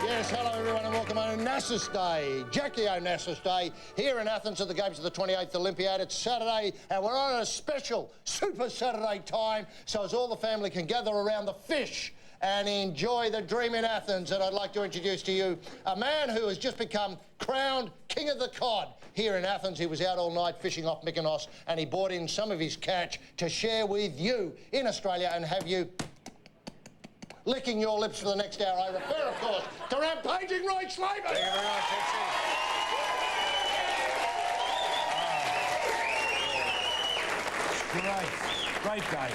Yes, hello everyone and welcome on Onassis Day, Jackie Onassis Day, here in Athens at the Games of the 28th Olympiad. It's Saturday and we're on a special Super Saturday time, so as all the family can gather around the fish and enjoy the dream in Athens. And I'd like to introduce to you a man who has just become crowned King of the Cod here in Athens. He was out all night fishing off Mykonos and he brought in some of his catch to share with you in Australia and have you licking your lips for the next hour. I refer, of course, to Rampaging Slaven. Thank you very much. Great day.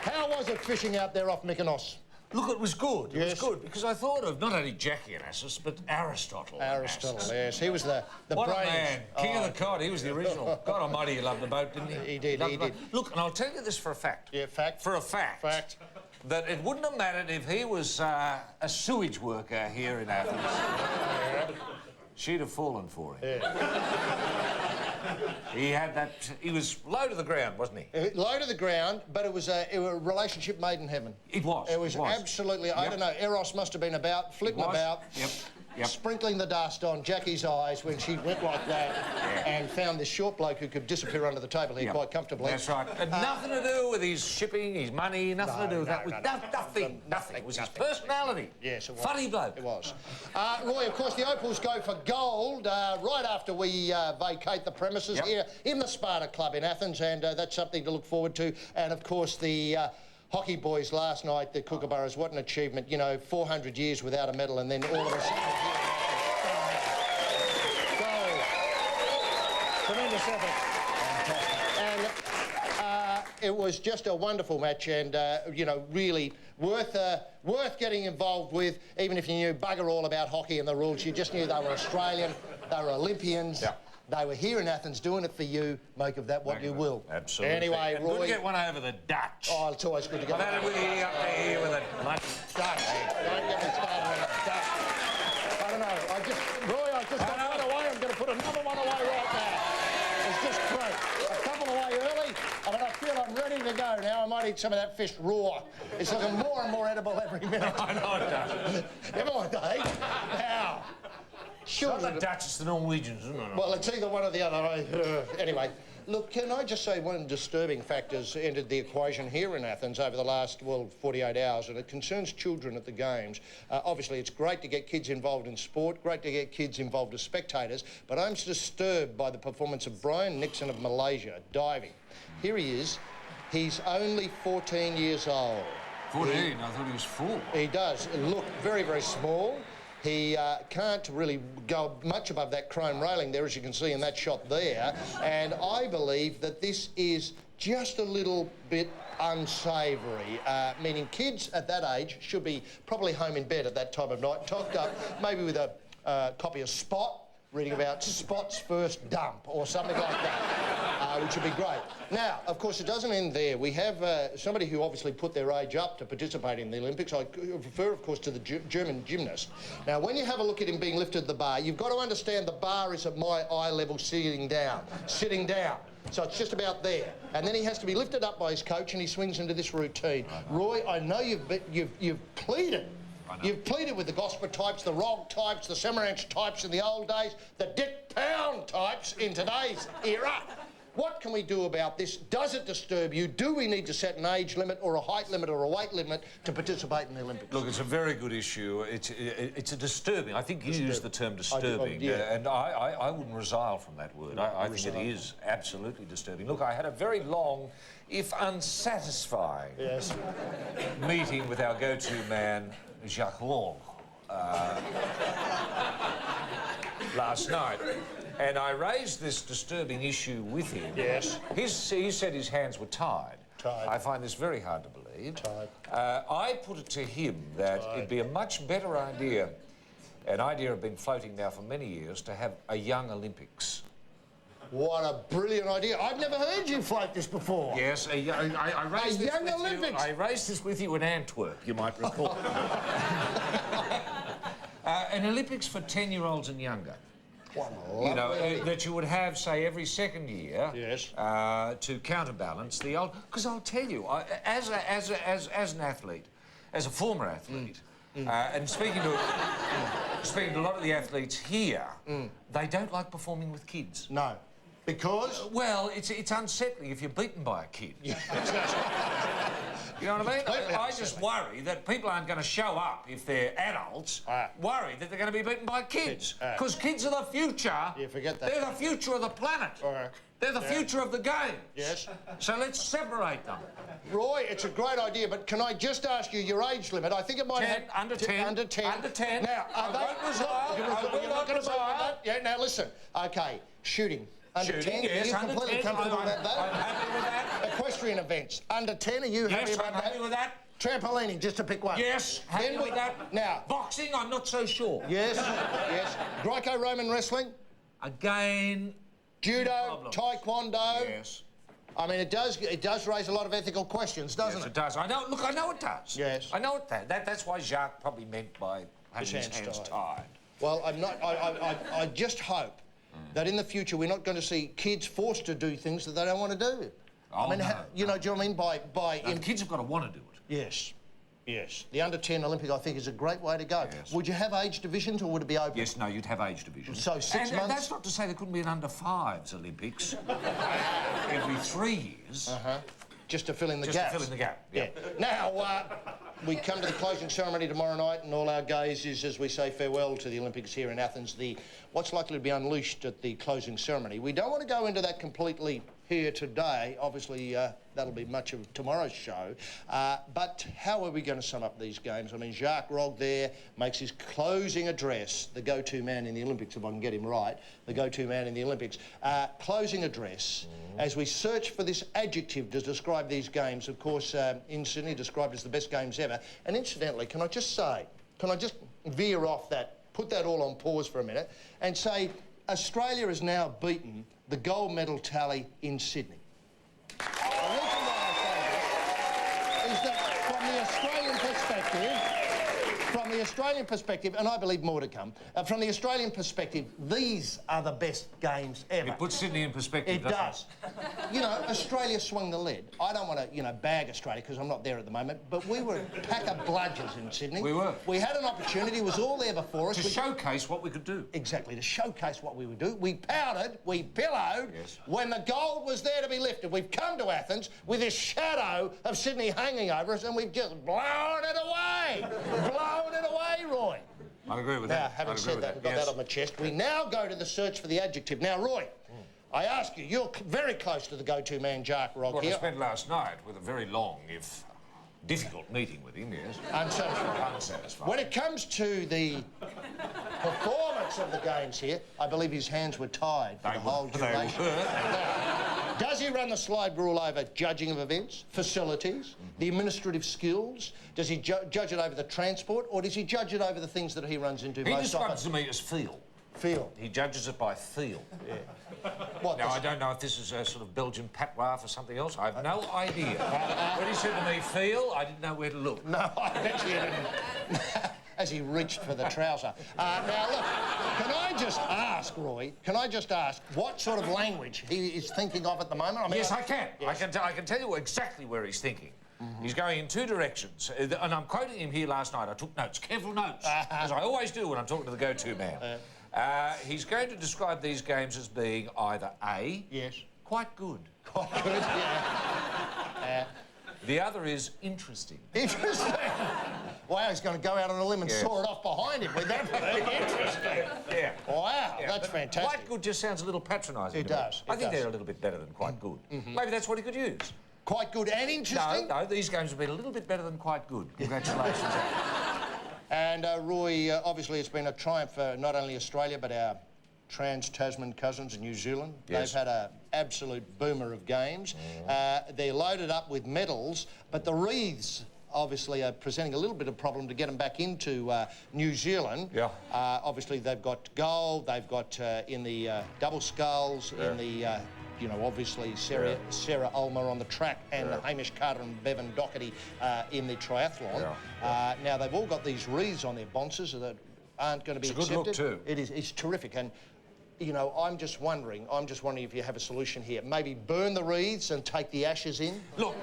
How was it fishing out there off Mykonos? Look, it was good. Yes. It was good because I thought of not only Jackie Onassis, but Aristotle. Aristotle, Onassis. yes. He was the what brains. a man. King of the Cod. He was the original. God almighty, he loved the boat, didn't he? He did, he did. Look, and I'll tell you this for a fact. Yeah, fact. For a fact. Fact. That it wouldn't have mattered if he was a sewage worker here in Athens. Yeah. She'd have fallen for him. Yeah. He had that... He was low to the ground, wasn't he? Low to the ground, but it was a relationship made in heaven. It was. It was absolutely... I don't know, Eros must have been about, flitting about, sprinkling the dust on Jackie's eyes when she went like that and found this short bloke who could disappear under the table here quite comfortably. That's right. And nothing to do with his shipping, his money, nothing to do with that. Nothing. It was his personality. Yes, it was. Funny bloke. It was. Roy, of course, the Opals go for gold right after we vacate the premises here in the Sparta Club in Athens, and that's something to look forward to. And, of course, the hockey boys last night, the Kookaburras, what an achievement. You know, 400 years without a medal, and then all of us... Gold. Tremendous effort. And it was just a wonderful match and, you know, really worth getting involved with, even if you knew bugger all about hockey and the rules. You just knew they were Australian, they were Olympians. Yeah. They were here in Athens doing it for you. Make of that what you will. Absolutely. Anyway, and Roy... good to get one over the Dutch. Oh, it's always good to get I've had it with you up here with a Dutch. Don't get me started on the Dutch. I don't know. Roy, I just got one away. I'm going to put another one away right now. It's just great. A couple away early. I mean, I feel I'm ready to go now. I might eat some of that fish raw. It's looking more and more edible every minute. I know it does. Never mind, eh? Now... Sure. It's not the Dutch, it's the Norwegians, isn't it? Well, it's either one or the other. Anyway, look, can I just say one disturbing factor has entered the equation here in Athens over the last, well, 48 hours, and it concerns children at the Games. Obviously, it's great to get kids involved in sport, great to get kids involved as spectators, but I'm disturbed by the performance of Brian Nixon of Malaysia, diving. Here he is. He's only 14 years old. 14? I thought he was 4. He does look very, very small. He can't really go much above that chrome railing there, as you can see in that shot there. And I believe that this is just a little bit unsavoury, meaning kids at that age should be probably home in bed at that time of night, topped up maybe with a copy of Spot, reading about Spot's first dump or something like that, which would be great. Now, of course, it doesn't end there. We have somebody who obviously put their age up to participate in the Olympics. I refer, of course, to the German gymnast. Now, when you have a look at him being lifted at the bar, you've got to understand the bar is at my eye level sitting down. So it's just about there. And then he has to be lifted up by his coach and he swings into this routine. Roy, I know you've pleaded. You've pleaded with the Gosper types, the Rog types, the Semaranch types in the old days, the Dick Pound types in today's era. What can we do about this? Does it disturb you? Do we need to set an age limit or a height limit or a weight limit to participate in the Olympics? Look, it's a very good issue. It's a disturbing. I think you used the term disturbing, and I wouldn't resile from that word. I think it is absolutely disturbing. Look, I had a very long, if unsatisfying, meeting with our go-to man, Jacques Long, last night. And I raised this disturbing issue with him. Yes. He said his hands were tied. I find this very hard to believe. I put it to him that it'd be a much better idea, an idea I've been floating now for many years, to have a young Olympics. What a brilliant idea. I've never heard you float this before. Yes, I raised this with you in Antwerp, you might recall. An Olympics for 10-year-olds and younger. You know, that you would have, say, every second year to counterbalance the old... Because I'll tell you, as an athlete, as a former athlete, and speaking to speaking to a lot of the athletes here, they don't like performing with kids. No. Because? Well, it's unsettling if you're beaten by a kid. Yeah. You know what I mean? I just worry that people aren't going to show up if they're adults, worried that they're going to be beaten by kids. Because kids are the future. You forget that. They're the future of the planet. They're the future of the game. Yes. So let's separate them. Roy, it's a great idea, but can I just ask you your age limit? I think it might have... Under 10. Under 10. Under 10. Now, I will not resign. Yeah, now listen. OK, shooting. Under 10, yes, are you completely comfortable about that? I'm happy with that. Equestrian events, under 10, are you happy about that? Yes, I'm happy with that. Trampolining, just to pick one. Yes, happy with that. Now... Boxing, I'm not so sure. Yes, yes. Greco-Roman wrestling? Again... Judo, taekwondo? Yes. I mean, it does raise a lot of ethical questions, doesn't Yes, it does. I know. Look, I know it does. Yes. I know it does. That's why Jacques probably meant by having his hands tied. Well, I'm not. I just hope that in the future we're not going to see kids forced to do things that they don't want to do. Oh, I mean, no, you know, do you know what I mean? The kids have got to want to do it. Yes. Yes. The under 10 Olympic, I think, is a great way to go. Yes. Would you have age divisions or would it be open? Yes, no, you'd have age divisions. So 6 months? And that's not to say there couldn't be an under 5s Olympics every 3 years. Just to fill in the gaps. Just to fill in the gap, yeah. Now, we come to the closing ceremony tomorrow night, and all our gaze is as we say farewell to the Olympics here in Athens, what's likely to be unleashed at the closing ceremony. We don't want to go into that completely here today. Obviously, that'll be much of tomorrow's show. But how are we going to sum up these games? I mean, Jacques Rogge there makes his closing address, the go-to man in the Olympics, if I can get him right, the go-to man in the Olympics. Closing address, as we search for this adjective to describe these games, of course, in Sydney, described as the best games ever. And incidentally, can I just veer off that, put that all on pause for a minute, and say Australia has now beaten the gold medal tally in Sydney. The reason why I say this is that from the Australian perspective, and I believe more to come, from the Australian perspective, these are the best games ever. It puts Sydney in perspective, It does. You know, Australia swung the lead. I don't want to, bag Australia because I'm not there at the moment, but we were a pack of bludgers in Sydney. We were. We had an opportunity, it was all there before us. To showcase what we could do. Exactly, to showcase what we would do. We powdered, we pillowed, when the gold was there to be lifted. We've come to Athens with this shadow of Sydney hanging over us and we've just blown it away. Blown it away, Roy. I agree with now, that. Having said that, we've got that on my chest. We now go to the search for the adjective. Now, Roy, I ask you, you're very close to the go-to man, Jacques Rogge here. I spent last night with a very long, if difficult meeting with him, yes. Unsatisfied. When it comes to the performance of the games here, I believe his hands were tied for the whole duration. Now, does he run the slide rule over judging of events, facilities, the administrative skills? Does he judge it over the transport, or does he judge it over the things that he runs into most often? He describes to me as feel. Feel. He judges it by feel. Yeah. What, now, I don't know if this is a sort of Belgian patois for something else. I have no idea. When he said to me, feel, I didn't know where to look. No, I bet you didn't. As he reached for the trouser. Now, look, can I just ask, Roy, what sort of language he is thinking of at the moment? I mean, yes, I can. Yes. I can tell you exactly where he's thinking. He's going in 2 directions. And I'm quoting him here last night. I took notes, careful notes, as I always do when I'm talking to the go-to man. He's going to describe these games as being either A... Yes. Quite good. Quite good, yeah. The other is interesting. Interesting? Wow, he's going to go out on a limb and saw it off behind him with that. Interesting. Yeah. Wow, that's fantastic. Quite good just sounds a little patronising. It does. I think they're a little bit better than quite good. Maybe that's what he could use. Quite good and interesting? No, these games have been a little bit better than quite good. Congratulations. And, Roy, obviously it's been a triumph for not only Australia, but our trans-Tasman cousins in New Zealand. Yes. They've had an absolute boomer of games. They're loaded up with medals, but the wreaths obviously are presenting a little bit of problem to get them back into New Zealand. Yeah. Obviously they've got gold, they've got in the double sculls, in the... obviously Sarah Ulmer on the track and Hamish Carter and Bevan Doherty in the triathlon. Now, they've all got these wreaths on their bonces that aren't going to be accepted. It's a good look, too. It's terrific. And you know, I'm just wondering if you have a solution here. Maybe burn the wreaths and take the ashes in. Look,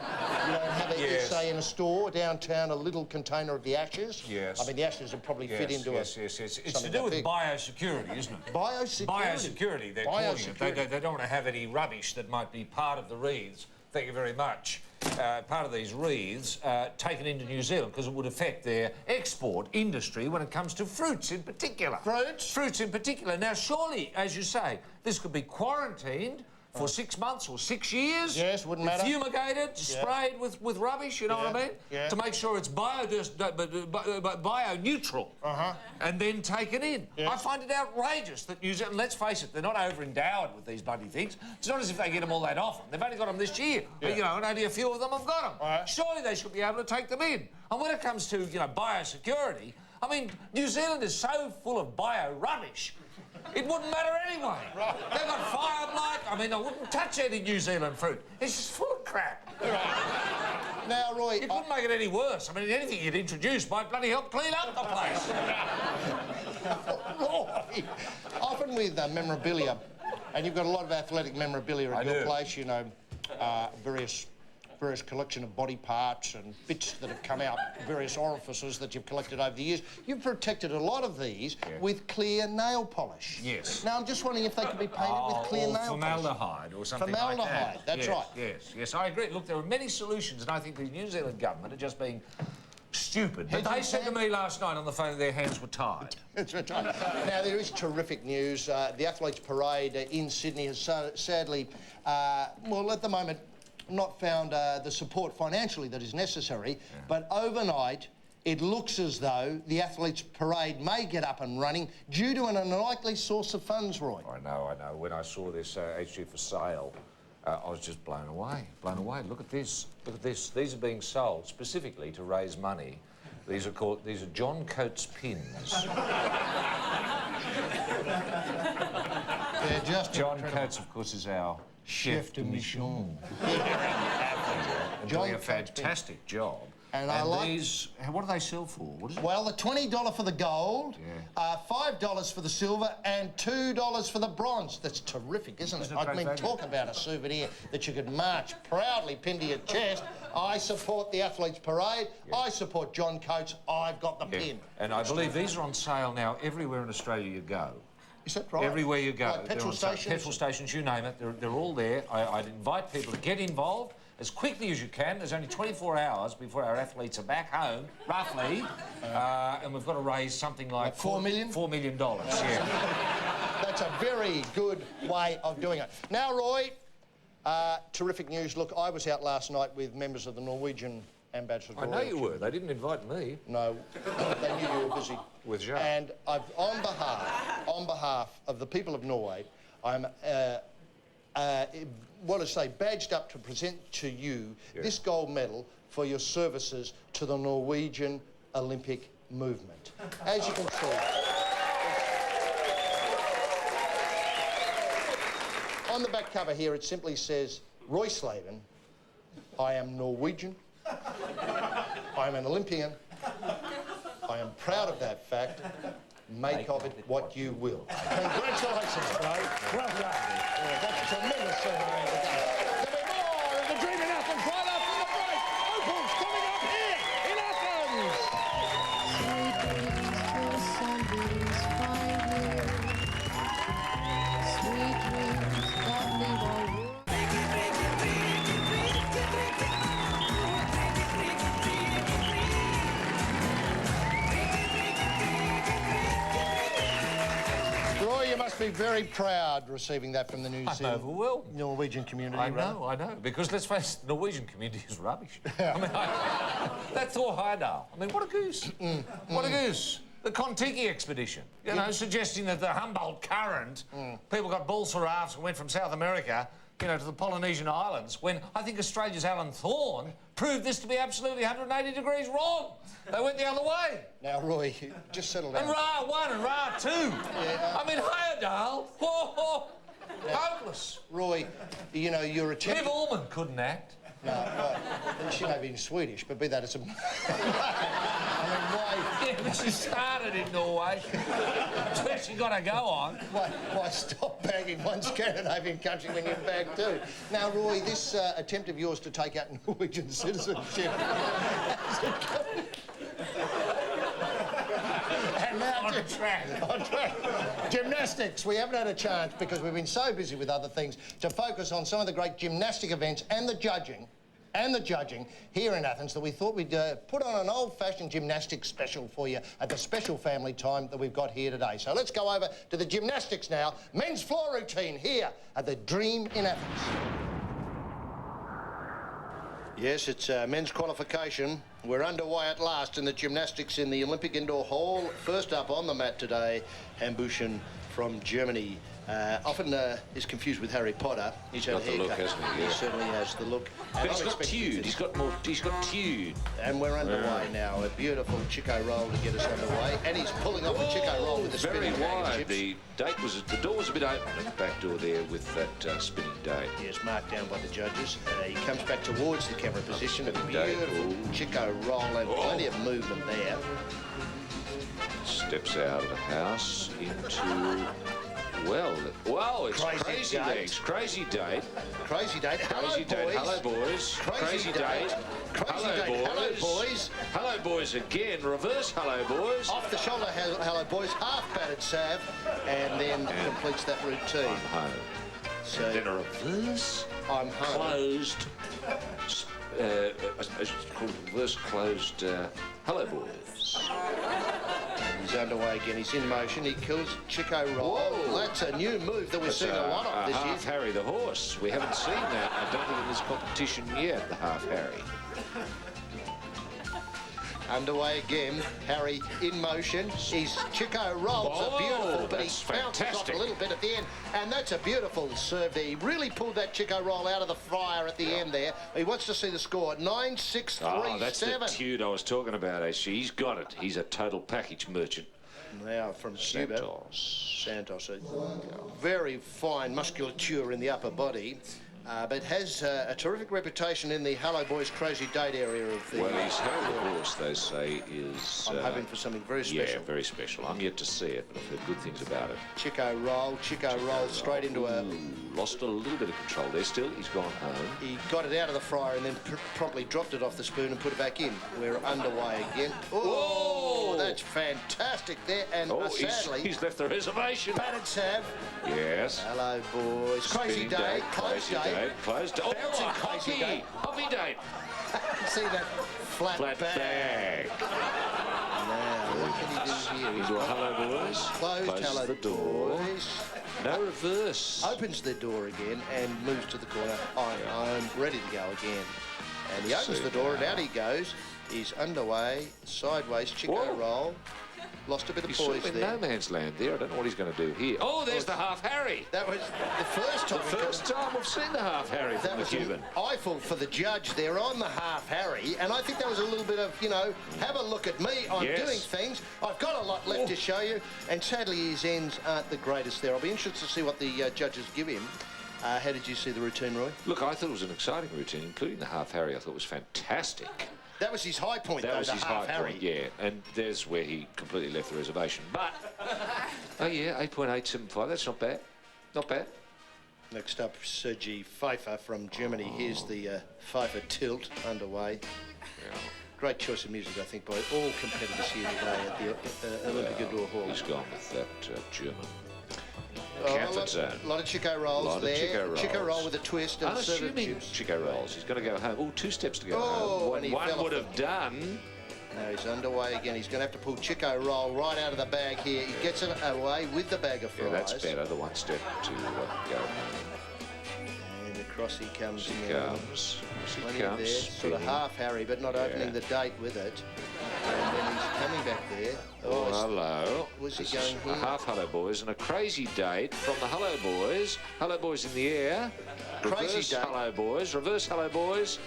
you know, have it, say, in a store downtown, a little container of the ashes. Yes. I mean, the ashes would probably fit into Yes. It's to do with biosecurity, isn't it? Biosecurity. Biosecurity, they're calling it. They don't want to have any rubbish that might be part of the wreaths. Thank you very much. Part of these wreaths taken into New Zealand because it would affect their export industry when it comes to fruits in particular. Fruits? Fruits in particular. Now, surely, as you say, this could be quarantined for 6 months or 6 years. Yes, wouldn't matter. Fumigated, sprayed with rubbish, you know what I mean? Yeah. To make sure it's bio-neutral. And then taken in. Yes. I find it outrageous that New Zealand, let's face it, they're not over-endowed with these bloody things. It's not as if they get them all that often. They've only got them this year. You know, and only a few of them have got them. Surely they should be able to take them in. And when it comes to, you know, biosecurity, I mean, New Zealand is so full of bio-rubbish. It wouldn't matter anyway. Right. They've got fire blight. I mean, I wouldn't touch any New Zealand fruit. It's just full of crap. Right. Now, Roy... You couldn't make it any worse. I mean, anything you'd introduce might bloody help clean up the place. Roy, often with memorabilia, and you've got a lot of athletic memorabilia at your place, you know, various collection of body parts and bits that have come out, various orifices that you've collected over the years. You've protected a lot of these with clear nail polish. Yes. Now, I'm just wondering if they could be painted with clear nail formaldehyde polish. or something Formaldehyde, like that. that's right. Yes, I agree. Look, there are many solutions, and I think the New Zealand government are just being stupid. But they said to me last night on the phone that their hands were tied. That's right. Now, there is terrific news. The Athletes Parade in Sydney has sadly, well, at the moment, not found the support financially that is necessary, but overnight it looks as though the Athletes Parade may get up and running due to an unlikely source of funds, Roy. I know. When I saw this HG for sale, I was just blown away. Look at this. These are being sold specifically to raise money. These are John Coates pins. They're just John Coates, of course, is our chef de mission. Doing a fantastic job. And I like these. What do they sell for? What is it? Well, the $20 for the gold, $5 for the silver, and $2 for the bronze. That's terrific, isn't it? I mean, talk about a souvenir that you could march proudly pinned to your chest. I support the Athletes Parade. I support John Coates. I've got the pin. And I believe these are on sale now everywhere in Australia you go. Is that right? Everywhere you go. Like petrol stations? Petrol stations, you name it. They're all there. I'd invite people to get involved as quickly as you can. There's only 24 hours before our athletes are back home, roughly, and we've got to raise something like $4 million? $4 million, yeah. That's a very good way of doing it. Now, Roy, terrific news. Look, I was out last night with members of the Norwegian ambassadors. I know you were. They didn't invite me. No, they knew you were busy. With Jacques. And on behalf of the people of Norway, I'm, badged up to present to you this gold medal for your services to the Norwegian Olympic movement. As you can see, on the back cover here, it simply says, Roy Slaven, I am Norwegian, I am an Olympian, I am proud of that fact. Make of it what you will. Congratulations, bro. Well done. That's tremendous. There'll be more of the Dream in Athens right after the break. Opal's coming up here in Athens. Sweet dreams that leave all room. Roy, you must be very proud receiving that from the New Zealand Norwegian community. I know. Because let's face it, the Norwegian community is rubbish. I mean, that Thor Heyerdahl. I mean, what a goose. What a goose. The Kon-Tiki expedition, you know, suggesting that the Humboldt Current, people got balsa rafts and went from South America, you know, to the Polynesian islands, when I think Australia's Alan Thorne proved this to be absolutely 180 degrees wrong. They went the other way. Now, Roy, just settle down. And Ra 1 and Ra 2. I mean, Heyerdahl, hopeless. Roy, you know, you're attempting... Liv Ullmann couldn't act. No, well, she may be Swedish, but be that as a... I mean, This has started in Norway. First you got to go on. Why stop bagging one Scandinavian country when you bag two? Now, Roy, this attempt of yours to take out Norwegian citizenship... And now On track. On track. Gymnastics. We haven't had a chance because we've been so busy with other things to focus on some of the great gymnastic events and the judging here in Athens that we thought we'd put on an old-fashioned gymnastics special for you at the special family time that we've got here today. So let's go over to the gymnastics now. Men's floor routine here at the Dream in Athens. Yes, it's men's qualification. We're underway at last in the gymnastics in the Olympic Indoor Hall. First up on the mat today, Hambushen from Germany. Often is confused with Harry Potter. He's had a haircut. The look, hasn't he? Yeah. He certainly has the look. But he's got tude. He's got tude. And we're underway now. A beautiful Chico roll to get us underway. And he's pulling off a Chico roll with a spinning wide. The door was a bit open at the back door there with that spinning date. Yes, marked down by the judges. He comes back towards the camera position. A beautiful Chico roll and plenty of movement there. Steps out of the house into... Well, it's crazy legs. Crazy date. Crazy date. Crazy date. Hello, boys. Crazy date. Crazy date. Hello, boys. Hello, boys again. Reverse hello, boys. Off the shoulder, hello, boys. Half batted salve, and then completes that routine. I'm home. So and then a reverse. I'm home. Closed. It's called reverse closed. Hello, boys. He's underway again. He's in motion. He kills Chico roll. Whoa. That's a new move that we've seen a lot of this year. Half Harry the horse. We haven't seen that, I don't think, in this competition yet, the half Harry. Underway again. Harry in motion. His Chico rolls are beautiful, but he bounces off a little bit at the end. And that's a beautiful serve there. He really pulled that Chico roll out of the fryer at the end there. He wants to see the score. 9-6-3-7. Oh, that's the tude I was talking about, actually. He's got it. He's a total package merchant. Now from Cuba. Santos. A very fine musculature in the upper body. But has a terrific reputation in the Hello Boys Crazy Date area of the... Well, his Harry the horse, they say, is... I'm hoping for something very special. Yeah, very special. I'm yet to see it, but I've heard good things about it. Chico roll straight into a... Lost a little bit of control there. Still, he's gone home. He got it out of the fryer and then promptly dropped it off the spoon and put it back in. We're underway again. Oh, that's fantastic there. And sadly... He's left the reservation. Batted Sav. Yes. Hello, boys. Crazy Date. Close date. Closed. Crazy Date. Hobby date. See that flat bag. Now, what can he do here? He's all hello, boys. Closed hello, the door. boys. No reverse. Opens the door again and moves to the corner. I'm ready to go again. And he opens the door and out he goes. He's underway, sideways, Chico roll. Lost a bit of poise there. He's in no man's land there. I don't know what he's going to do here. Oh, there's the half Harry. That was the first time. The first time we've seen the half Harry from the Cuban. Eyeful for the judge there on the half Harry, and I think that was a little bit of, have a look at me. I'm doing things. I've got a lot left to show you, and sadly his ends aren't the greatest there. I'll be interested to see what the judges give him. How did you see the routine, Roy? Look, I thought it was an exciting routine, including the half Harry. I thought it was fantastic. That was his high point, That was his high point, yeah. And there's where he completely left the reservation. But, 8.875. That's not bad. Not bad. Next up, Sergei Pfeiffer from Germany. Here's the Pfeiffer tilt underway. Yeah. Great choice of music, I think, by all competitors here today at the Olympic Indoor Hall. He's gone with that German. A lot of Chico rolls there. Chico roll with a twist and unassuming Chico rolls. He's going to go home. Oh, 2 steps to go home. One would have done. Now he's underway again. He's going to have to pull Chico roll right out of the bag here. He gets it away with the bag of fries. Yeah, that's better. The 1 step to go home. And across he comes. He comes. There, sort of half Harry, but not opening the date with it. And then he's coming back there. Oh, hello. Was he going here? A half hello boys and a crazy date from the hello boys. Hello boys in the air. Reverse hello boys. Reverse hello boys.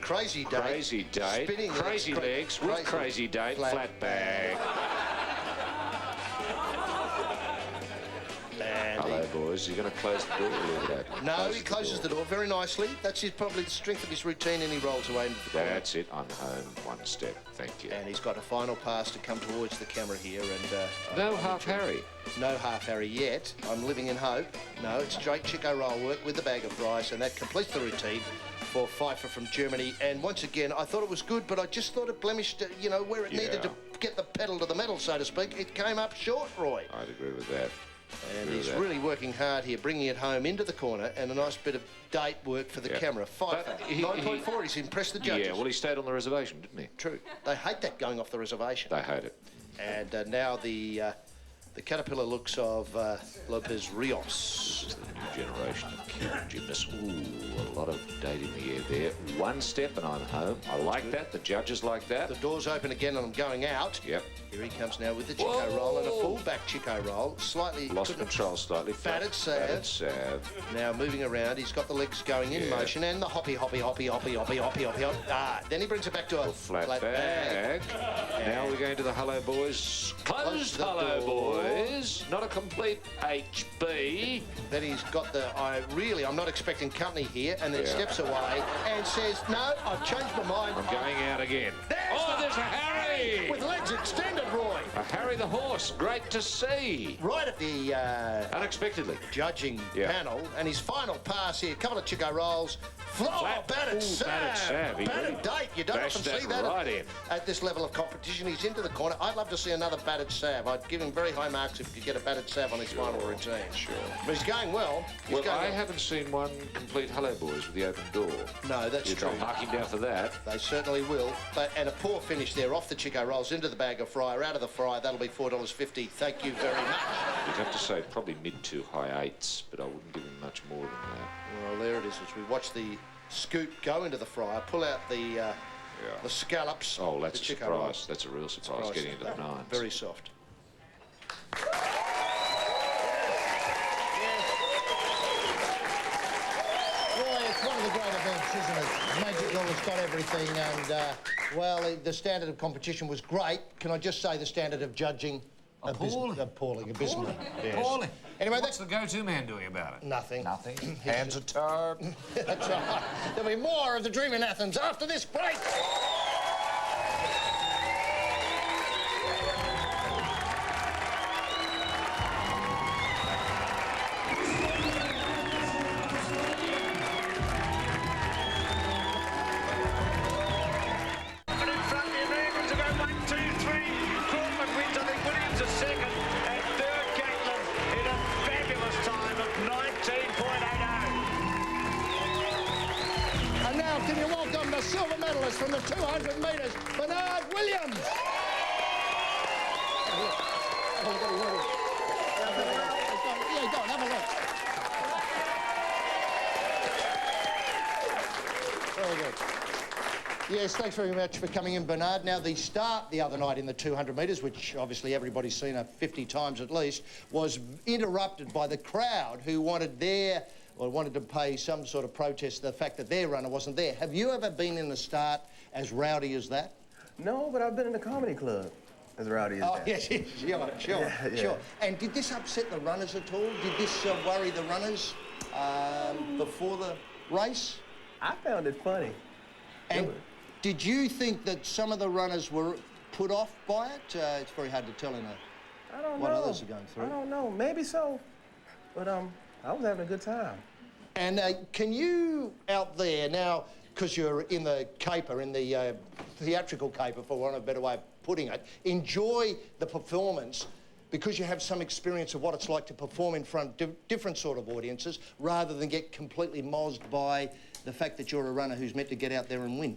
Crazy date. Crazy date. Spinning crazy legs with crazy date. Flat bag. And hello boys. You're going to close the door a little bit. No, he closes the door very nicely. That's probably the strength of his routine, and he rolls away into the corner. That's it. I'm home. One step. Thank you. And he's got a final pass to come towards the camera here, and No half Harry. no half Harry yet. I'm living in hope. No, it's straight Chico roll work with the bag of fries, and that completes the routine for Pfeiffer from Germany. And once again, I thought it was good, but I just thought it blemished, you know, where it needed to get the pedal to the metal, so to speak. It came up short, Roy. I'd agree with that. And he's really working hard here, bringing it home into the corner, and a nice bit of date work for the camera. Pfeiffer, 9.4, he's impressed the judges. Yeah, well, he stayed on the reservation, didn't he? True. They hate that going off the reservation. They hate it. And now the caterpillar looks of Lopez Rios. This is the new generation of Karen gymnasts. Ooh, a lot of date in the air there. One step and I'm home. I like that. The judges like that. The door's open again and I'm going out. Yep. Here he comes now with the Chico roll and a full back Chico roll. Slightly lost control slightly. Batted salve. Batted salve. Now moving around. He's got the legs going in motion and the hoppy. Then he brings it back to a flat bag. Now we're going to the hello boys. Closed hello boys. Not a complete HB. Then he's got the I'm not expecting company here, and then steps away and says, no, I've changed my mind. I'm going out again. There's a Harry! With legs extended, Roy. A Harry the horse. Great to see. Right at the unexpectedly judging panel, and his final pass here, a couple of Chico rolls. Batted salve. Batted date. You don't often see that at this level of competition. He's into the corner. I'd love to see another batted salve. I'd give him very high marks if he could get a batted salve on his final routine. Sure. But he's going well. I haven't seen one complete hello boys with the open door. No, that's true. I'll mark him down for that. They certainly will. And a poor finish there off the Chico rolls into the bag of fryer, out of the fryer. That'll be $4.50. Thank you very much. You'd have to say probably mid to high eights, but I wouldn't give him much more than that. Well, there it is as we watch the scoop go into the fryer, pull out the scallops. Oh, that's a Chico surprise. rolls. That's a real surprise getting into the nines. Very soft. It's one of the great events, isn't it? Magic has got everything, and the standard of competition was great. Can I just say the standard of judging? Appalling. Abysmal. Yes. Appalling. Anyway, what's the go-to man doing about it? Nothing. Nothing. Hands are tied. That's right. There'll be more of the Dream in Athens after this break. Silver medalist from the 200 metres, Bernard Williams. Have a look. Very good. Yes, thanks very much for coming in, Bernard. Now, the start the other night in the 200 metres, which obviously everybody's seen 50 times at least, was interrupted by the crowd who wanted to pay some sort of protest to the fact that their runner wasn't there. Have you ever been in the start as rowdy as that? No, but I've been in a comedy club as rowdy as that. Oh, yes, sure. And did this upset the runners at all? Did this worry the runners before the race? I found it funny. And did you think that some of the runners were put off by it? It's very hard to tell in what others are going through. I don't know. Maybe so. But I was having a good time. And can you, out there, now, because you're in the caper, in the theatrical caper, for want of a better way of putting it, enjoy the performance because you have some experience of what it's like to perform in front of different sort of audiences, rather than get completely mozzed by the fact that you're a runner who's meant to get out there and win?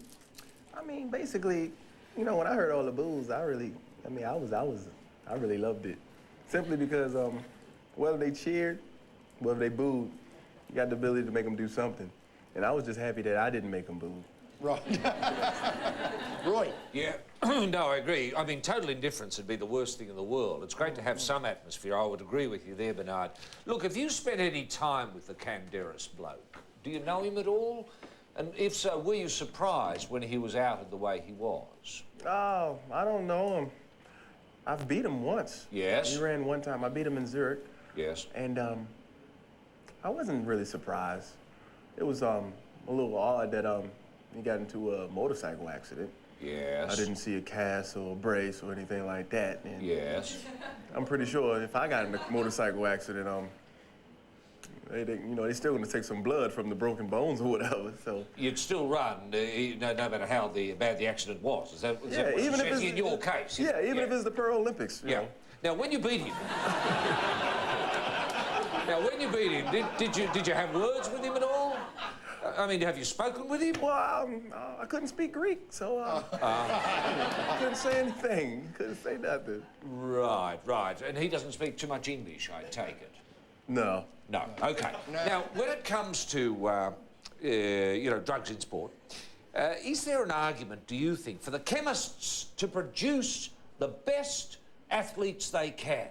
I mean, basically, you know, when I heard all the boos, I really loved it. Simply because whether they cheered, whether they booed, you got the ability to make them do something. And I was just happy that I didn't make them boo. Right. Roy? Yeah, no, I agree. I mean, total indifference would be the worst thing in the world. It's great to have some atmosphere. I would agree with you there, Bernard. Look, have you spent any time with the Canderas bloke? Do you know him at all? And if so, were you surprised when he was outed the way he was? Oh, I don't know him. I've beat him once. Yes? He ran one time. I beat him in Zurich. Yes. And I wasn't really surprised. It was a little odd that he got into a motorcycle accident. Yes. I didn't see a cast or a brace or anything like that. And Yes. I'm pretty sure if I got in a motorcycle accident, they still gonna take some blood from the broken bones or whatever. So You'd still run, no matter how bad the accident was. Is that what even you're if saying? it's In your case? Yeah, even if it's the Pearl Olympics. You know. Now, when you beat him, did you have words with him at all? I mean, have you spoken with him? Well, I couldn't speak Greek, so I couldn't say anything. Couldn't say nothing. Right. And he doesn't speak too much English, I take it. No. No. Okay. Now, when it comes to drugs in sport, is there an argument, do you think, for the chemists to produce the best athletes they can?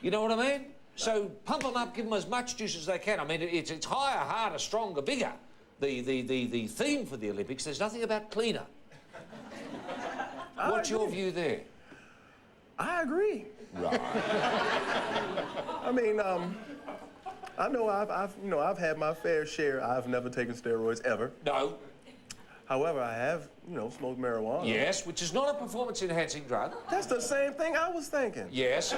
You know what I mean? So pump them up, give them as much juice as they can. I mean, it's higher, harder, stronger, bigger. The theme for the Olympics, there's nothing about cleaner. What's your view there? I agree. Right. I mean, I know I've had my fair share. I've never taken steroids ever. No. However, I have, smoked marijuana. Yes, which is not a performance-enhancing drug. That's the same thing I was thinking. Yes.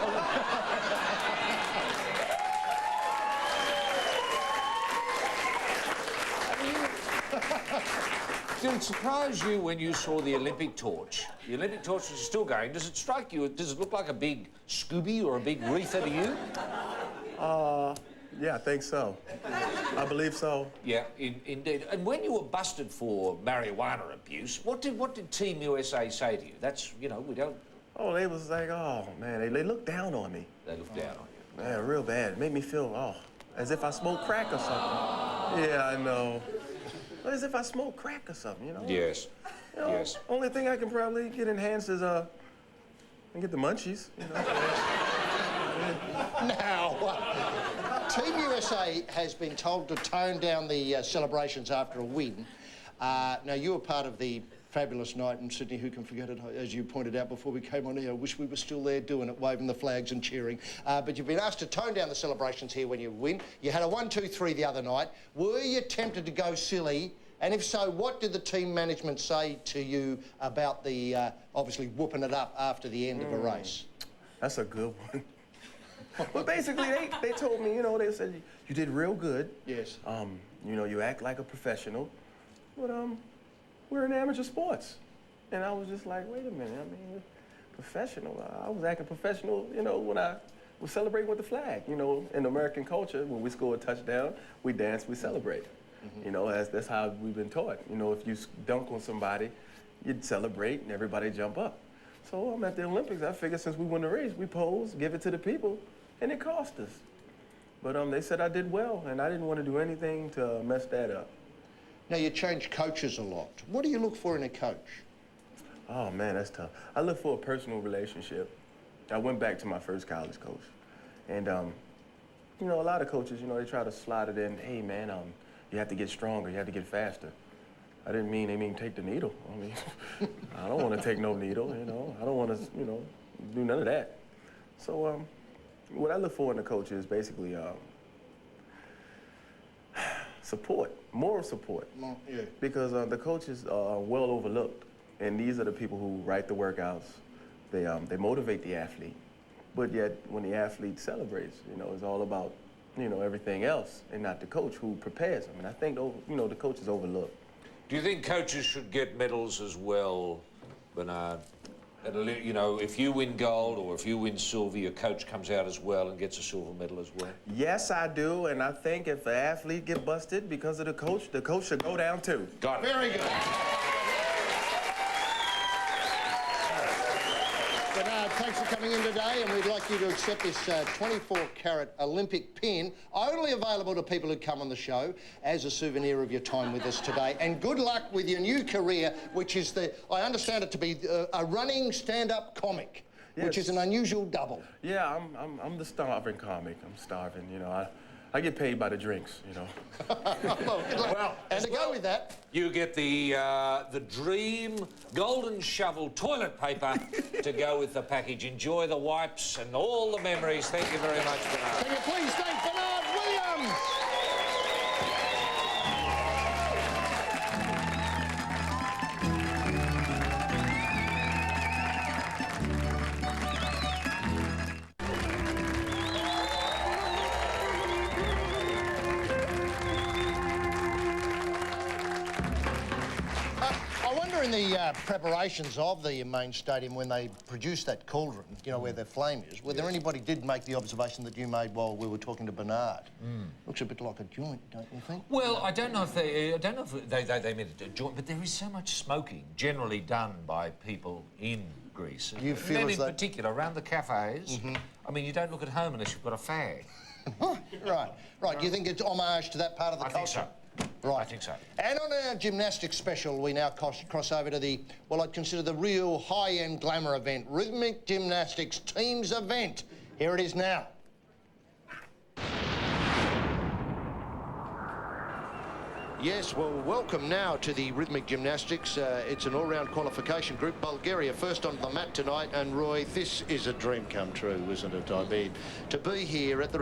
Did it surprise you when you saw the Olympic torch? The Olympic torch is still going. Does it strike you? Does it look like a big Scooby or a big Reefer to you? Yeah, I think so. I believe so. Yeah, indeed. And when you were busted for marijuana abuse, what did Team USA say to you? That's, we don't... Oh, they was like, oh, man, they looked down on me. They looked down on you. Man, real bad. It made me feel, as if I smoked crack or something. Yeah, I know. As if I smoked crack or something, Yes. Yes. Only thing I can probably get enhanced is, and get the munchies, Now, Team USA has been told to tone down the celebrations after a win. Now, you were part of the fabulous night in Sydney. Who can forget it? As you pointed out before we came on here, I wish we were still there doing it, waving the flags and cheering. But you've been asked to tone down the celebrations here when you win. You had a 1-2-3 the other night. Were you tempted to go silly? And if so, what did the team management say to you about the, obviously, whooping it up after the end of a race? That's a good one. Well, basically, they told me, they said, you did real good. Yes. You act like a professional. But, we're in amateur sports. And I was just like, wait a minute, professional. I was acting professional, when I was celebrating with the flag. In American culture, when we score a touchdown, we dance, we celebrate. Mm-hmm. That's how we've been taught. If you dunk on somebody, you'd celebrate and everybody jump up. So I'm at the Olympics. I figured since we won the race, we pose, give it to the people, and it cost us. But they said I did well, and I didn't want to do anything to mess that up. Now, you change coaches a lot. What do you look for in a coach? Oh, man, that's tough. I look for a personal relationship. I went back to my first college coach. And, a lot of coaches, they try to slide it in, hey, man, you have to get stronger, you have to get faster. I didn't mean they take the needle. I don't want to take no needle, I don't want to, do none of that. So what I look for in a coach is basically support, moral support. Yeah. Because the coaches are well overlooked, and these are the people who write the workouts. They motivate the athlete, but yet when the athlete celebrates, it's all about everything else, and not the coach who prepares them. And I think, the coach is overlooked. Do you think coaches should get medals as well, Bernard? If you win gold or if you win silver, your coach comes out as well and gets a silver medal as well? Yes, I do, and I think if an athlete get busted because of the coach should go down too. Got it. Very good. Bernard, thanks for coming in today, and we'd like you to accept this 24-carat Olympic pin, only available to people who come on the show, as a souvenir of your time with us today. And good luck with your new career, which is I understand it to be a running stand-up comic, yes. Which is an unusual double. Yeah, I'm the starving comic. I'm starving, I get paid by the drinks, Well, and to go with that, you get the dream golden shovel toilet paper to go with the package. Enjoy the wipes and all the memories. Thank you very much, Bernard. Can you please thank Bernard Williams? Athens. I wonder in the preparations of the main stadium when they produced that cauldron, you know, where the flame is, whether anybody did make the observation that you made while we were talking to Bernard. Looks a bit like a joint, don't you think? Well, I don't know if they meant a joint, but there is so much smoking generally done by people in Greece. You feel men as in though... particular around the cafes. I mean, you don't look at home unless you've got a fag. Right. Do you think it's homage to that part of the culture? I think so. Right. I think so. And on our gymnastics special, we now cross over to the, well, I'd consider the real high-end glamour event, Rhythmic Gymnastics Teams event. Here it is now. Yes, well, welcome now to the Rhythmic Gymnastics. It's an all-round qualification group. Bulgaria first onto the mat tonight, and Roy, this is a dream come true, isn't it? I mean, to be here at the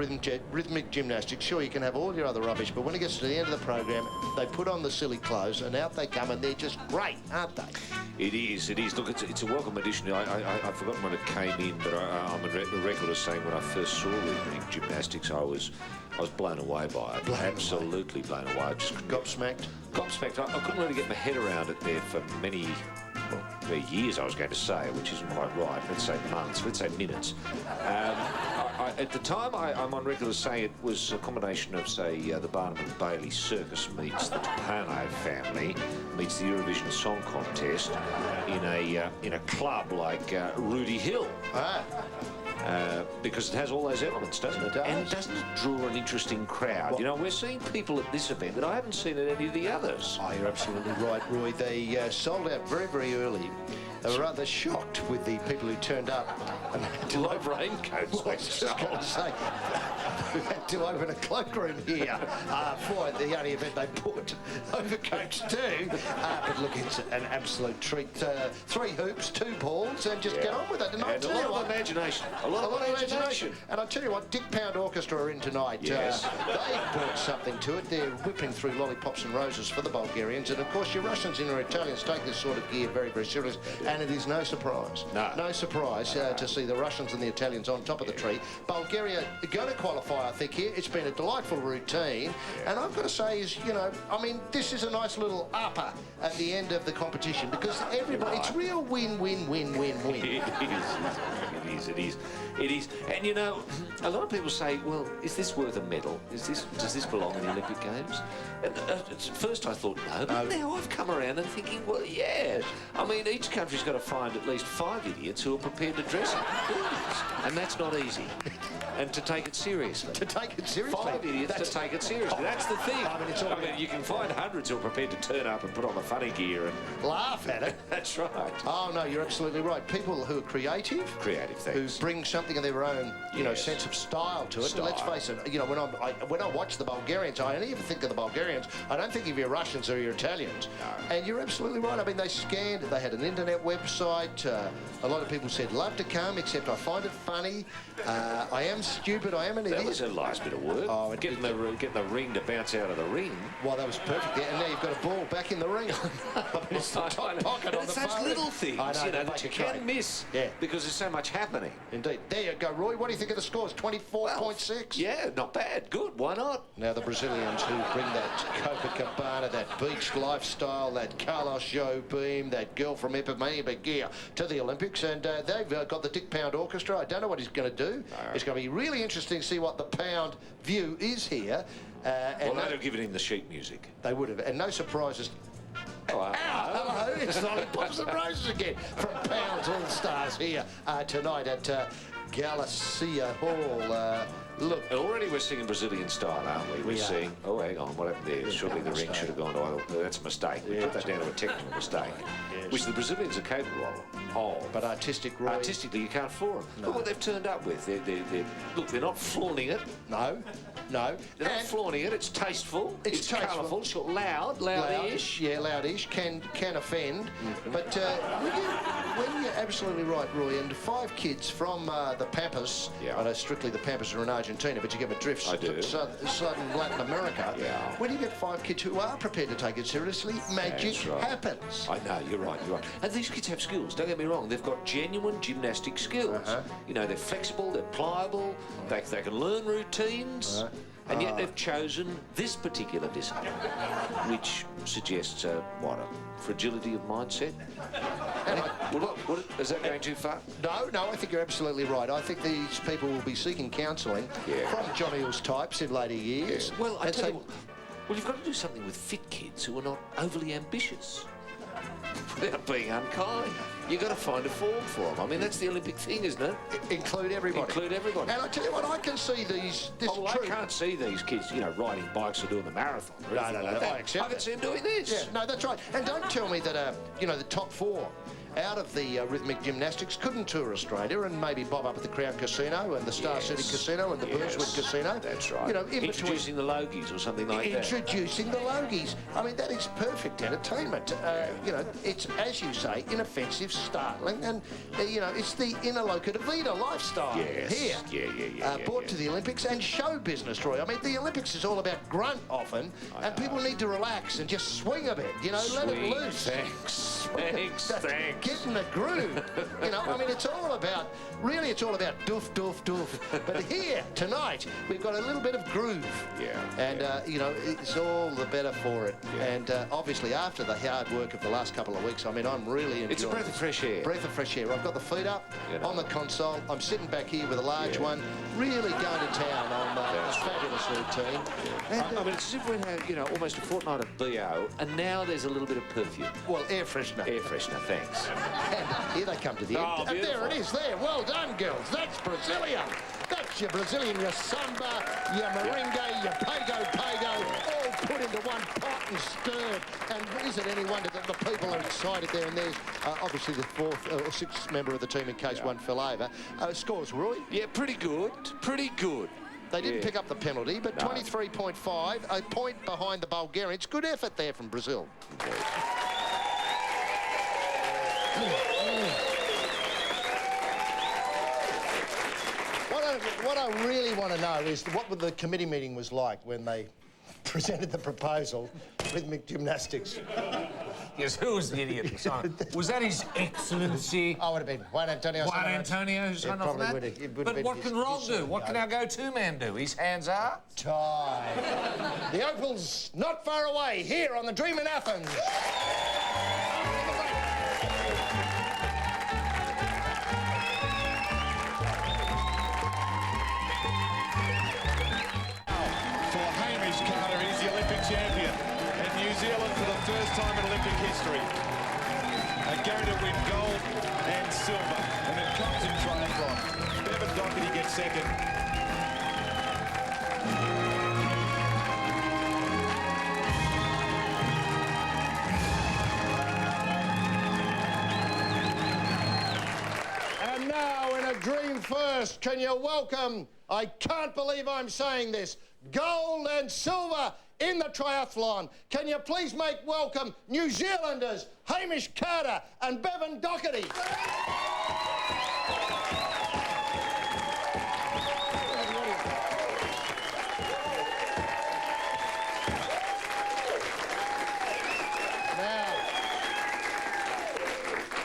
Rhythmic Gymnastics, sure, you can have all your other rubbish, but when it gets to the end of the program, they put on the silly clothes, and out they come, and they're just great, aren't they? It is. Look, it's a welcome addition. I've forgotten when it came in, but I'm a record of saying when I first saw Rhythmic Gymnastics, I was blown away by it. Absolutely blown away. I just Gobsmacked. Gobsmacked. I couldn't really get my head around it there for many years, I was going to say, which isn't quite right. Let's say months. Let's say minutes. At the time, I'm on record as saying it was a combination of, say, the Barnum and Bailey Circus meets the Tupano family meets the Eurovision Song Contest in a club like Rudy Hill. Because it has all those elements, doesn't it? And doesn't it draw an interesting crowd? Well, you know, we're seeing people at this event that I haven't seen at any of the others. Oh, you're absolutely right, Roy. They sold out very, very early. They were rather shocked with the people who turned up and had to love raincoats. Well, I was just going to say, we had to open a cloakroom here for the only event they put overcoats too. But look, it's an absolute treat. 3 hoops, 2 balls, and just get on with it. And a lot of imagination. A lot of imagination. And I'll tell you what, Dick Pound Orchestra are in tonight. Yes. They brought something to it. They're whipping through lollipops and roses for the Bulgarians. And of course, your Russians and your Italians take this sort of gear very, very seriously. And it is no surprise. No surprise to see the Russians and the Italians on top of the tree. Bulgaria are going to qualify, I think, here. It's been a delightful routine. And I've got to say is, you know, I mean, this is a nice little upper at the end of the competition because everybody, it's real win-win-win-win-win. It is. And, you know, a lot of people say, well, is this worth a medal? Does this belong in the Olympic Games? And at first I thought, no, but now I've come around and thinking, well, yeah. I mean, each country's got to find at least 5 idiots who are prepared to dress up. And that's not easy. And to take it seriously. To take it seriously? 5 idiots to take it seriously. That's the thing. I mean, you can find hundreds who are prepared to turn up and put on the funny gear and laugh at it. That's right. Oh, no, you're absolutely right. People who are creative, things, who bring something of their own, you know, sense of style to it. And let's face it, you know, when I watch the Bulgarians, I only ever think of the Bulgarians. I don't think of your Russians or your Italians. No. And you're absolutely right. I mean, they scanned. They had an internet website. A lot of people said, love to come, except I find it funny. I am stupid. I am an idiot. That was a nice bit of work. Oh, getting the ring to bounce out of the ring. Well, that was perfect. Yeah, and now you've got a ball back in the ring. It's the top pocket on the such little things, know, you know, that you can miss because there's so much happening. Indeed. There you go, Roy. What do you think of the scores? 24.6? Yeah, not bad. Good. Why not? Now, the Brazilians who bring that Copacabana, that beach lifestyle, that Carlos Jobim, that girl from Ipanema to the Olympics, and they've got the Dick Pound Orchestra. I don't know what he's going to do. It's going to be really interesting to see what the Pound view is here. Well, they'd have given him the sheet music. They would have, and no surprises. Hello, it's Lollipops and Roses again from Pound's All Stars here tonight at Galicia Hall. Look, already we're singing Brazilian style, aren't we? We're seeing. Oh, hang on, what happened there? Surely the ring should have gone to. Oh, that's a mistake. We put that down to a technical mistake, which the Brazilians are capable of. But artistically, you can't fool them. Look what they've turned up with. They're not flaunting it. No. They're not flaunting it. It's tasteful. It's colourful. It's got loudish. Yeah, loudish. Can offend. But when you're absolutely right, Roy, and 5 kids from the the Pampas. Yeah. I know strictly the Pampas are in Argentina, but you get a drift. I do. Southern Latin America. Yeah. When you get 5 kids who are prepared to take it seriously, magic happens. I know, you're right. And these kids have skills, don't get me wrong. They've got genuine gymnastic skills. You know, they're flexible, they're pliable, they can learn routines. And yet they've chosen this particular discipline, which suggests, a fragility of mindset? Is that going too far? No, I think you're absolutely right. I think these people will be seeking counselling from John Eels types in later years. Yeah. Well, I tell you what, you've got to do something with fit kids who are not overly ambitious. Without being unkind. You've got to find a form for them. I mean, that's the Olympic thing, isn't it? Include everybody. Include everybody. And I tell you what, I can see this I can't see these kids, riding bikes or doing the marathon. No, I can see them doing this. Yeah, no, that's right. And don't tell me that, the top 4 out of the rhythmic gymnastics couldn't tour Australia and maybe bob up at the Crown Casino and the Star City Casino and the Burswood Casino. That's right. Introducing the Logies or something like that. Introducing the Logies. I mean, that is perfect entertainment. It's, as you say, inoffensive, startling, and, it's the inner loca de vida lifestyle here. Yeah. Brought to the Olympics and show business, Roy. I mean, the Olympics is all about grunt often, and people need to relax and just swing a bit, let it loose. Thanks. Get in the groove. I mean, it's all about doof, doof, doof. But here, tonight, we've got a little bit of groove. Yeah. And, it's all the better for it. Yeah. And obviously, after the hard work of the last couple of weeks, I mean, I'm really enjoying it. It's a breath of fresh air. Breath of fresh air. I've got the feet up on the console. I'm sitting back here with a large one, really going to town on this fabulous routine. Yeah. And, I mean, it's as if we had, almost a fortnight of BO, and now there's a little bit of perfume. Well, air freshener. Air freshener, thanks. And here they come to the end. And there it is there. Well done, girls. That's Brazilian. That's your Brazilian, your samba, your merengue, your pago, all put into one pot and stirred. And is it any wonder that the people are excited there? And there's obviously the 4th or 6th member of the team in case one fell over. Scores, Roy? Yeah, pretty good. They didn't pick up the penalty, but 23.5, a point behind the Bulgarians. Good effort there from Brazil. What I really want to know is what the committee meeting was like when they presented the proposal, rhythmic gymnastics. Yes, who was the idiot? Was that His Excellency? Oh, it would have been Juan Antonio. Juan Antonio who signed off that? But what can Rob do? What can our go-to man do? His hands are tied. The Opal's not far away, here on the Dream in Athens. Champion in New Zealand for the first time in Olympic history. Are going to win gold and silver, and it comes in triathlon. Bevan Doherty gets second. And now in a dream first, can you welcome, I can't believe I'm saying this, gold and silver in the triathlon. Can you please make welcome New Zealanders Hamish Carter and Bevan Doherty.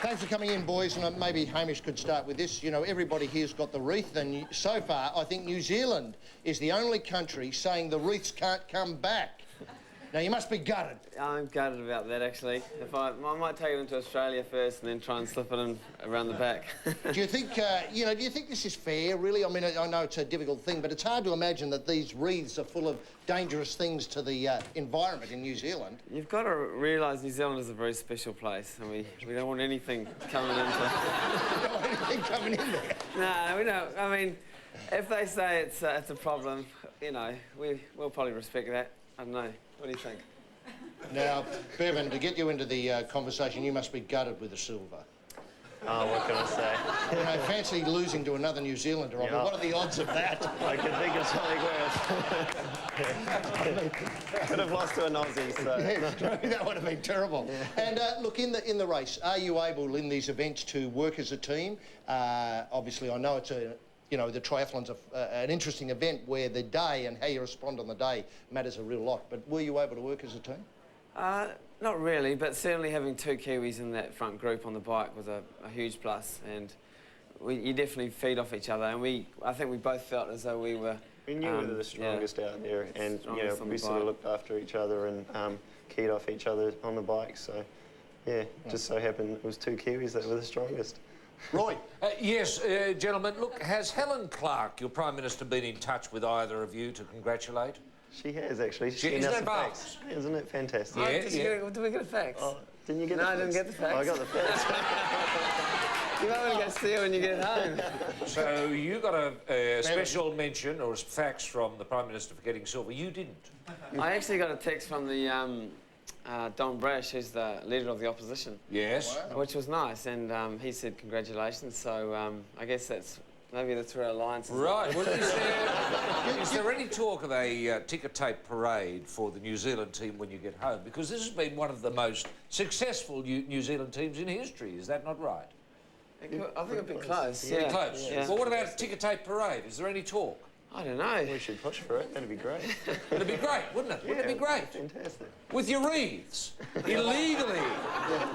Thanks for coming in, boys, and maybe Hamish could start with this. You know, everybody here's got the wreath, and so far, I think New Zealand is the only country saying the wreaths can't come back. Now, you must be gutted. I'm gutted about that, actually. I might take it into Australia first and then try and slip it in around the back. Do you think, do you think this is fair, really? I mean, I know it's a difficult thing, but it's hard to imagine that these wreaths are full of dangerous things to the environment in New Zealand. You've got to realise New Zealand is a very special place, and we don't want anything coming into... You don't want anything coming in there? No, we don't. I mean, if they say it's a problem, you know, we'll probably respect that. I don't know. What do you think? Now, Bevan, to get you into the conversation, you must be gutted with the silver. Oh, what can I say? You know, fancy losing to another New Zealander. I mean, what are the odds of that? I can think of something worse. Could have lost to an Aussie, so... Yeah, that would have been terrible. Yeah. And look, in the race, are you able in these events to work as a team? Obviously, I know it's you know, the triathlon's an interesting event where the day and how you respond on the day matters a real lot. But were you able to work as a team? Not really, but certainly having two Kiwis in that front group on the bike was a huge plus, and you definitely feed off each other, and I think we both felt as though we were... We knew we were the strongest out there, and you know, we sort of looked after each other and keyed off each other on the bike, so yeah, just so happened it was two Kiwis that were the strongest. Roy? Yes, gentlemen, look, has Helen Clark, your Prime Minister, been in touch with either of you to congratulate? She has, actually. Isn't that marvellous? Isn't it fantastic? Yeah, Did we get a fax? Oh, didn't you get the No, fax? I didn't get the fax. Oh, I got the fax. You might want to go see her when you get home. So you got a special mention or a fax from the Prime Minister for getting silver. You didn't. I actually got a text from the Don Brash, who's the leader of the opposition. Yes. Wow. Which was nice, and he said congratulations. So I guess maybe that's where our alliance is. Right. Well, is there any talk of a ticker tape parade for the New Zealand team when you get home? Because this has been one of the most successful New Zealand teams in history. Is that not right? I think it'd be close. Pretty Yeah. close. Yeah. Well, what about a ticker tape parade? Is there any talk? I don't know. We should push for it. That'd be great. It'd be great, wouldn't it? Wouldn't it be great? Fantastic. With your wreaths, illegally.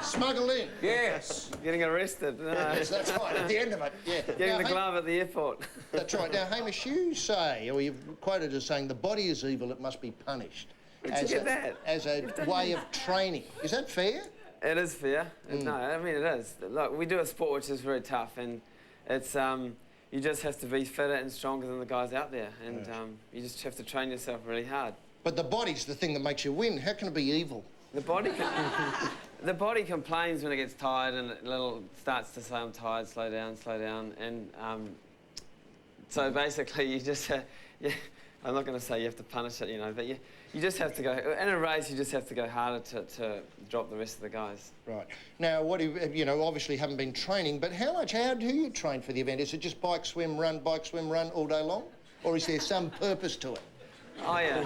Smuggled in. Yes. Getting arrested. No. Yes, that's right, at the end of it, yeah. Getting the glove at the airport. That's right. Now, Hamish, you say, or you've quoted as saying, the body is evil, it must be punished. Where'd you get that? As a way of training. Is that fair? It is fair. No, I mean, it is. Look, we do a sport which is very tough, and it's... you just have to be fitter and stronger than the guys out there, and you just have to train yourself really hard. But the body's the thing that makes you win. How can it be evil? The body complains when it gets tired, and it starts to say, "I'm tired, slow down," and so basically you just I'm not going to say you have to punish it, you know, but you just have to go in a race. You just have to go harder to drop the rest of the guys. Right. Now, what you know, obviously haven't been training, but how do you train for the event? Is it just bike, swim, run all day long? Or is there some purpose to it? Oh, yeah.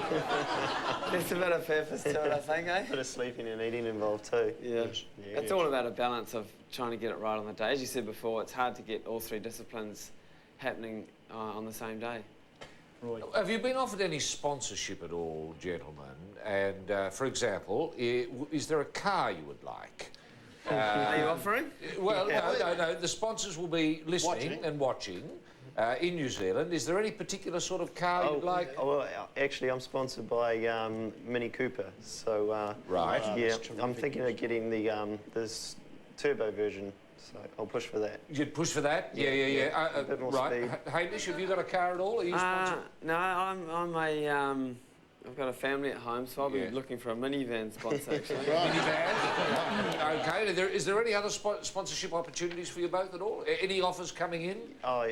There's a bit of purpose to it, I think, eh? A bit of sleeping and eating involved too. Yeah. It's all about a balance of trying to get it right on the day. As you said before, it's hard to get all three disciplines happening on the same day. Roy. Have you been offered any sponsorship at all, gentlemen? And, for example, is there a car you would like? Are you offering? Well, no. The sponsors will be listening and watching in New Zealand. Is there any particular sort of car you'd like? Oh, well, actually, I'm sponsored by Mini Cooper, so... Right. Yeah, I'm thinking of getting the this turbo version, so I'll push for that. You'd push for that? Yeah. A bit more right. speed. Hamish, have you got a car at all? Are you sponsored? No, I've got a family at home, so I'll be looking for a minivan sponsor, actually. Minivan? OK. Is there any other sponsorship opportunities for you both at all? Any offers coming in? Oh,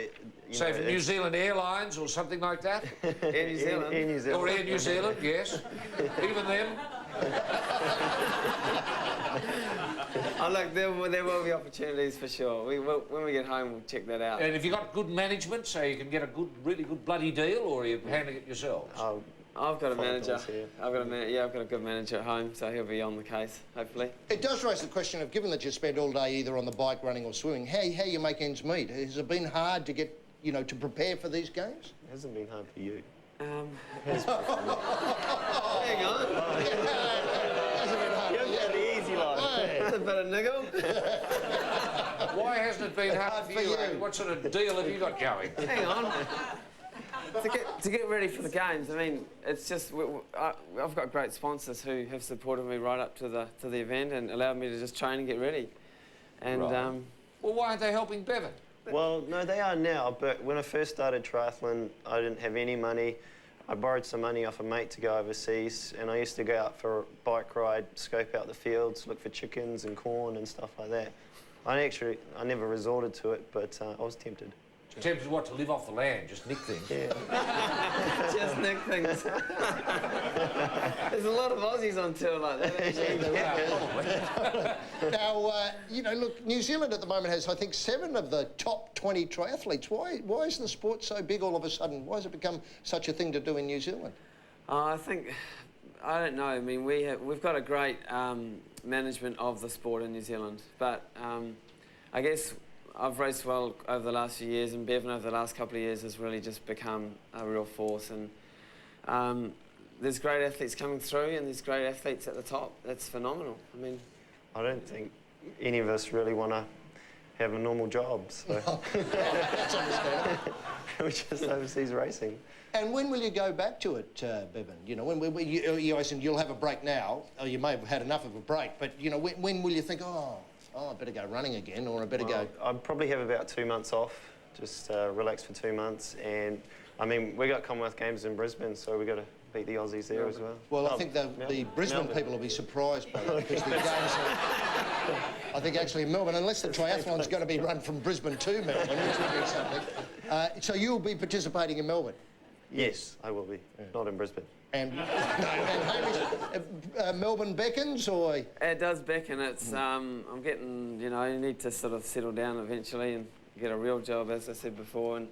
Say for New Zealand Airlines or something like that? Air New Zealand. Air New Zealand. Or Air New Zealand, yes. Even them? Oh, look, there will be opportunities for sure. When we get home, we'll check that out. And have you got good management, so you can get a really good bloody deal, or are you handling it yourselves? I've got a manager. Here. I've got a good manager at home, so he'll be on the case, hopefully. It does raise the question of, given that you spend all day either on the bike, running or swimming, how you make ends meet? Has it been hard to get, you know, to prepare for these games? It hasn't been hard for you. Hang on. Hasn't been hard. You haven't had the easy life. That's a bit of niggle. Why hasn't it been hard for you? What sort of deal have you got going? Hang on. To get ready for the games, I mean, it's just I've got great sponsors who have supported me right up to the event and allowed me to just train and get ready. And Well, why aren't they helping Bevan? Well, no, they are now, but when I first started triathlon, I didn't have any money. I borrowed some money off a mate to go overseas, and I used to go out for a bike ride, scope out the fields, look for chickens and corn and stuff like that. I never resorted to it, but I was tempted. Tempted what, to live off the land, just nick things? Yeah. just nick things. There's a lot of Aussies on tour like that. Now, you know, look, New Zealand at the moment has, I think, 7 of the top 20 triathletes. Why is the sport so big all of a sudden? Why has it become such a thing to do in New Zealand? I don't know. I mean, we've got a great management of the sport in New Zealand, but I guess I've raced well over the last few years, and Bevan over the last couple of years has really just become a real force. And there's great athletes coming through, and there's great athletes at the top. That's phenomenal. I mean, I don't think any of us really want to have a normal job, so That's understandable. we're just overseas racing. And when will you go back to it, Bevan? You know, when you always said you'll have a break now, or you may have had enough of a break, but, you know, when will you think, oh, I better go running again, or I better go... I'd probably have about 2 months off, just relax for 2 months, and, I mean, we got Commonwealth Games in Brisbane, so we've got to beat the Aussies there as well. Well, I think the Brisbane people will be surprised by that, because the games are, I think, actually in Melbourne, unless the triathlon's going to be run from Brisbane to Melbourne, which would be something. So you'll be participating in Melbourne? Yes, I will be. Not in Brisbane. And, Melbourne beckons, or...? it does beckon. It's, I'm getting, you know, you need to sort of settle down eventually and get a real job, as I said before. And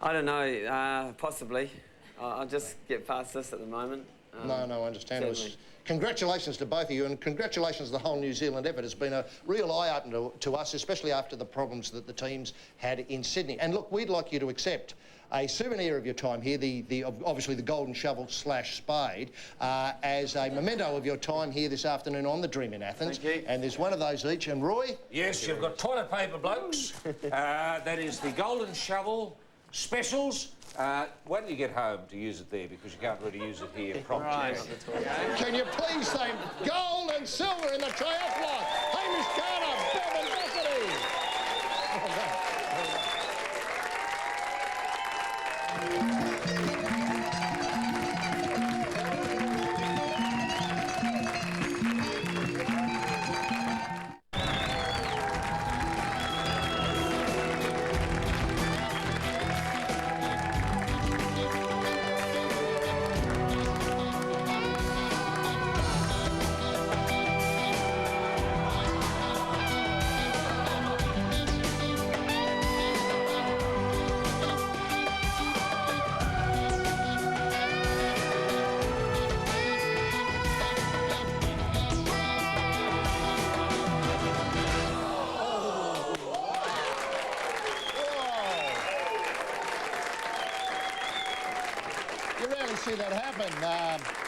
I don't know, possibly. I'll just get past this at the moment. No, I understand. Congratulations to both of you, and congratulations to the whole New Zealand effort. It's been a real eye-opener to us, especially after the problems that the teams had in Sydney. And look, we'd like you to accept a souvenir of your time here, obviously the golden shovel / spade, as a memento of your time here this afternoon on the Dream in Athens. Thank you. And there's one of those each. And Roy? Yes, you've got toilet paper, blokes. That is the golden shovel specials. Why don't you get home to use it there, because you can't really use it here properly. Right. Can you please say gold and silver in the triathlon? Hamish Carter, Bevan Doherty. You rarely see that happen.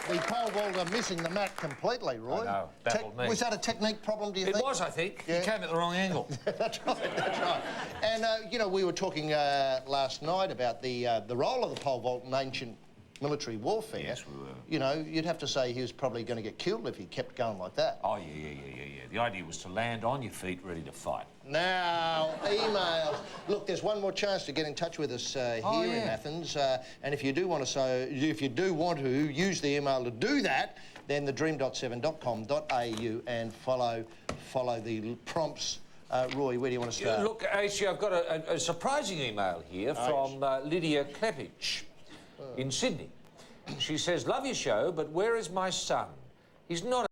The pole vaulter missing the mat completely, Roy. I know, baffled me. Was that a technique problem, do you It think? was, I think. Yeah. You came at the wrong angle. That's right. And, you know, we were talking last night about the role of the pole vault in ancient military warfare. Yes, we were. You know, you'd have to say he was probably going to get killed if he kept going like that. Oh, yeah. The idea was to land on your feet, ready to fight. Now, emails. Look, there's one more chance to get in touch with us here in Athens, and if you do want to use the email to do that, then thedream.7.com.au and follow the prompts. Roy, where do you want to start? Look, AC, I've got a surprising email here from Lydia Klepich in Sydney. She says, "Love your show, but where is my son? He's not